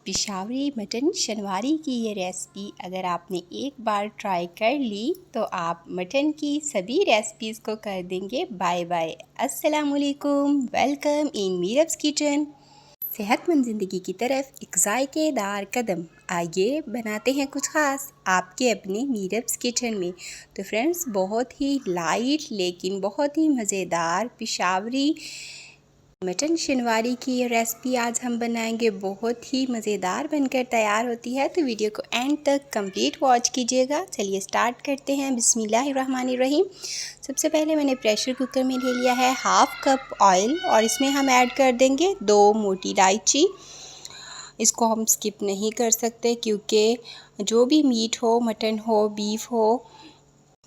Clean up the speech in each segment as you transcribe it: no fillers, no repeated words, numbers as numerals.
Peshawari mutton शनवारी की ये recipe अगर आपने एक बार ट्राई कर ली तो आप मटन की सभी रेसिपीज़ को कर देंगे बाय बाय। अस्सलाम वालेकुम, वेलकम इन मीरब्स किचन। सेहतमंद ज़िंदगी की तरफ एक जायकेदार कदम, आइए बनाते हैं कुछ ख़ास आपके अपने मीरब्स किचन में। तो फ्रेंड्स, बहुत ही लाइट लेकिन बहुत ही मज़ेदार पिशावरी मटन शनवारी की ये रेसिपी आज हम बनाएंगे। बहुत ही मज़ेदार बनकर तैयार होती है, तो वीडियो को एंड तक कंप्लीट वॉच कीजिएगा। चलिए स्टार्ट करते हैं। बिस्मिल्लाहिर्रहमानिर्रहीम। सबसे पहले मैंने प्रेशर कुकर में ले लिया है 1/2 कप ऑयल और इसमें हम ऐड कर देंगे 2 मोटी इलायची। इसको हम स्किप नहीं कर सकते क्योंकि जो भी मीट हो, मटन हो, बीफ हो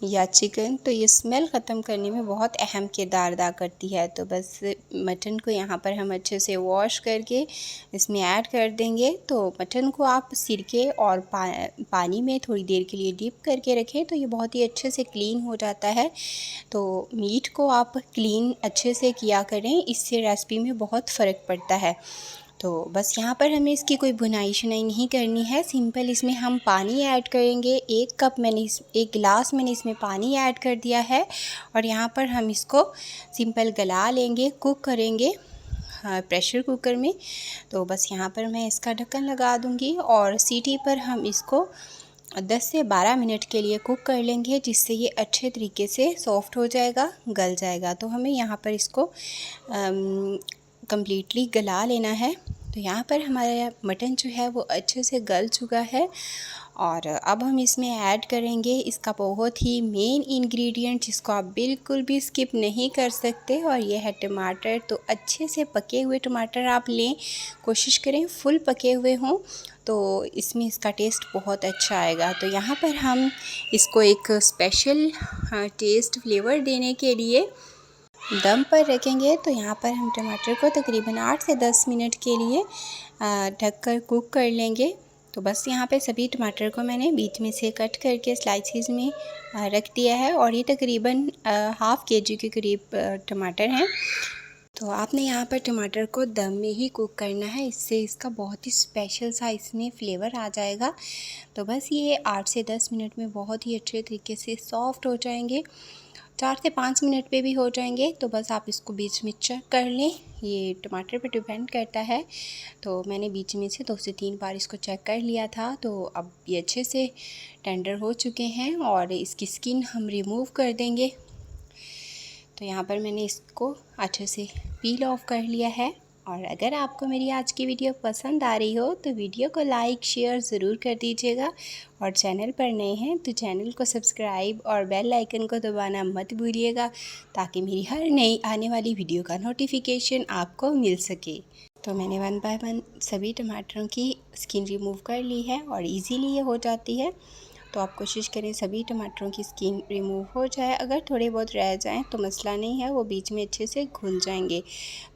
या चिकन, तो ये स्मेल ख़त्म करने में बहुत अहम किरदार अदा करती है। तो बस मटन को यहाँ पर हम अच्छे से वॉश करके इसमें ऐड कर देंगे। तो मटन को आप सिरके और पानी में थोड़ी देर के लिए डिप करके रखें तो ये बहुत ही अच्छे से क्लीन हो जाता है। तो मीट को आप क्लीन अच्छे से किया करें, इससे रेसिपी में बहुत फ़र्क पड़ता है। तो बस यहाँ पर हमें इसकी कोई भुनाई शुनाई नहीं करनी है, सिंपल इसमें हम पानी ऐड करेंगे। 1 गिलास मैंने इसमें पानी ऐड कर दिया है और यहाँ पर हम इसको सिंपल गला लेंगे, कुक करेंगे प्रेशर कुकर में। तो बस यहाँ पर मैं इसका ढक्कन लगा दूँगी और सीटी पर हम इसको 10 से 12 मिनट के लिए कुक कर लेंगे, जिससे ये अच्छे तरीके से सॉफ़्ट हो जाएगा, गल जाएगा। तो हमें यहाँ पर इसको कम्प्लीटली गला लेना है। तो यहाँ पर हमारा मटन जो है वो अच्छे से गल चुका है और अब हम इसमें ऐड करेंगे इसका बहुत ही मेन इंग्रेडिएंट, जिसको आप बिल्कुल भी स्किप नहीं कर सकते, और ये है टमाटर। तो अच्छे से पके हुए टमाटर आप लें, कोशिश करें फुल पके हुए हों, तो इसमें इसका टेस्ट बहुत अच्छा आएगा। तो यहाँ पर हम इसको एक स्पेशल टेस्ट फ्लेवर देने के लिए दम पर रखेंगे। तो यहाँ पर हम टमाटर को तकरीबन 8 से 10 मिनट के लिए ढककर कुक कर लेंगे। तो बस यहाँ पे सभी टमाटर को मैंने बीच में से कट करके स्लाइसिस में रख दिया है और ये तकरीबन 1/2 kg के करीब टमाटर हैं। तो आपने यहाँ पर टमाटर को दम में ही कुक करना है, इससे इसका बहुत ही स्पेशल सा इसमें फ्लेवर आ जाएगा। तो बस ये 8 से 10 मिनट में बहुत ही अच्छे तरीके से सॉफ़्ट हो जाएंगे, 4 से 5 मिनट पे भी हो जाएंगे। तो बस आप इसको बीच में चेक कर लें, ये टमाटर पे डिपेंड करता है। तो मैंने बीच में से 2 से 3 बार इसको चेक कर लिया था। तो अब ये अच्छे से टेंडर हो चुके हैं और इसकी स्किन हम रिमूव कर देंगे। तो यहाँ पर मैंने इसको अच्छे से पील ऑफ कर लिया है। और अगर आपको मेरी आज की वीडियो पसंद आ रही हो तो वीडियो को लाइक शेयर ज़रूर कर दीजिएगा, और चैनल पर नए हैं तो चैनल को सब्सक्राइब और बेल आइकन को दबाना मत भूलिएगा, ताकि मेरी हर नई आने वाली वीडियो का नोटिफिकेशन आपको मिल सके। तो मैंने 1 बाय 1 सभी टमाटरों की स्किन रिमूव कर ली है और इजीली ये हो जाती है। तो आप कोशिश करें सभी टमाटरों की स्किन रिमूव हो जाए। अगर थोड़े बहुत रह जाएं तो मसला नहीं है, वो बीच में अच्छे से घुल जाएंगे।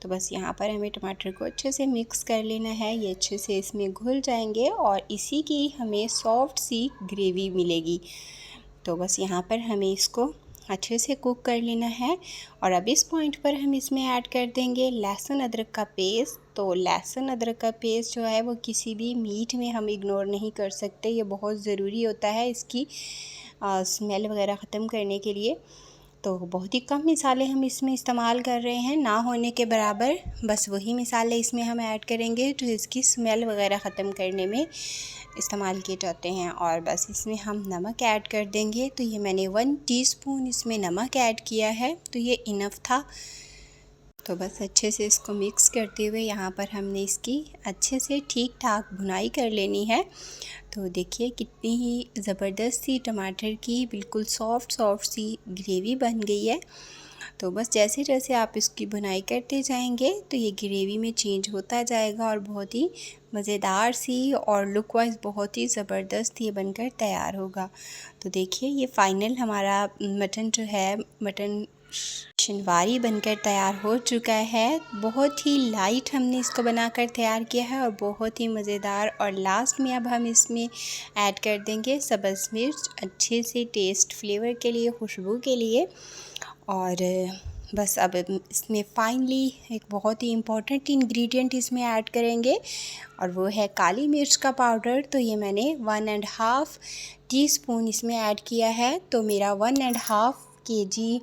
तो बस यहाँ पर हमें टमाटर को अच्छे से मिक्स कर लेना है, ये अच्छे से इसमें घुल जाएंगे और इसी की हमें सॉफ्ट सी ग्रेवी मिलेगी। तो बस यहाँ पर हमें इसको अच्छे से कुक कर लेना है। और अब इस पॉइंट पर हम इसमें ऐड कर देंगे लहसुन अदरक का पेस्ट। तो लहसुन अदरक का पेस्ट जो है वो किसी भी मीट में हम इग्नोर नहीं कर सकते, ये बहुत ज़रूरी होता है इसकी स्मेल वगैरह ख़त्म करने के लिए। तो बहुत ही कम मसाले हम इसमें इस्तेमाल कर रहे हैं, ना होने के बराबर, बस वही मसाले इसमें हम ऐड करेंगे जो इसकी स्मेल वगैरह ख़त्म करने में इस्तेमाल किए जाते हैं। और बस इसमें हम नमक ऐड कर देंगे। तो ये मैंने 1 टीस्पून इसमें नमक ऐड किया है, तो ये इनफ था। तो बस अच्छे से इसको मिक्स करते हुए यहाँ पर हमने इसकी अच्छे से ठीक ठाक भुनाई कर लेनी है। तो देखिए कितनी ही ज़बरदस्त सी टमाटर की बिल्कुल सॉफ्ट सी ग्रेवी बन गई है। तो बस जैसे जैसे आप इसकी भुनाई करते जाएंगे तो ये ग्रेवी में चेंज होता जाएगा और बहुत ही मज़ेदार सी और लुक वाइज बहुत ही ज़बरदस्त ये बनकर तैयार होगा। तो देखिए ये फ़ाइनल हमारा मटन जो है, मटन शनवारी बनकर तैयार हो चुका है। बहुत ही लाइट हमने इसको बनाकर तैयार किया है और बहुत ही मज़ेदार। और लास्ट में अब हम इसमें ऐड कर देंगे सब्ज़ मिर्च, अच्छे से टेस्ट फ्लेवर के लिए, खुशबू के लिए। और बस अब इसमें फाइनली एक बहुत ही इम्पॉर्टेंट इंग्रेडिएंट इसमें ऐड करेंगे और वो है काली मिर्च का पाउडर। तो ये मैंने 1.5 टीस्पून इसमें ऐड किया है। तो मेरा 1.5 kg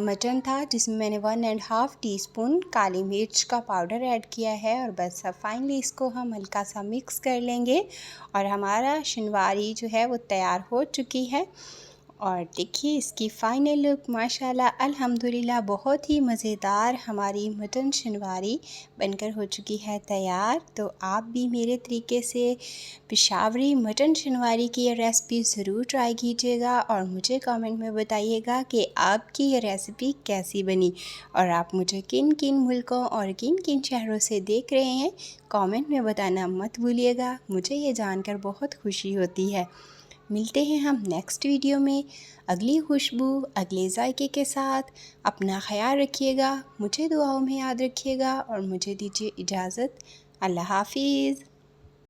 मटन था जिसमें मैंने 1.5 टीस्पून काली मिर्च का पाउडर ऐड किया है। और बस अब फाइनली इसको हम हल्का सा मिक्स कर लेंगे और हमारा शनवारी जो है वो तैयार हो चुकी है। और देखिए इसकी फ़ाइनल लुक माशाल्लाह अल्हम्दुलिल्लाह बहुत ही मज़ेदार हमारी मटन शनवारी बनकर हो चुकी है तैयार। तो आप भी मेरे तरीके से पेशावरी मटन शनवारी की ये रेसिपी ज़रूर ट्राई कीजिएगा और मुझे कमेंट में बताइएगा कि आपकी ये रेसिपी कैसी बनी और आप मुझे किन किन मुल्कों और किन किन शहरों से देख रहे हैं कमेंट में बताना मत भूलिएगा। मुझे ये जानकर बहुत खुशी होती है। मिलते हैं हम नेक्स्ट वीडियो में अगली खुशबू अगले जायके के साथ। अपना ख्याल रखिएगा, मुझे दुआओं में याद रखिएगा और मुझे दीजिए इजाज़त। अल्लाह हाफिज़।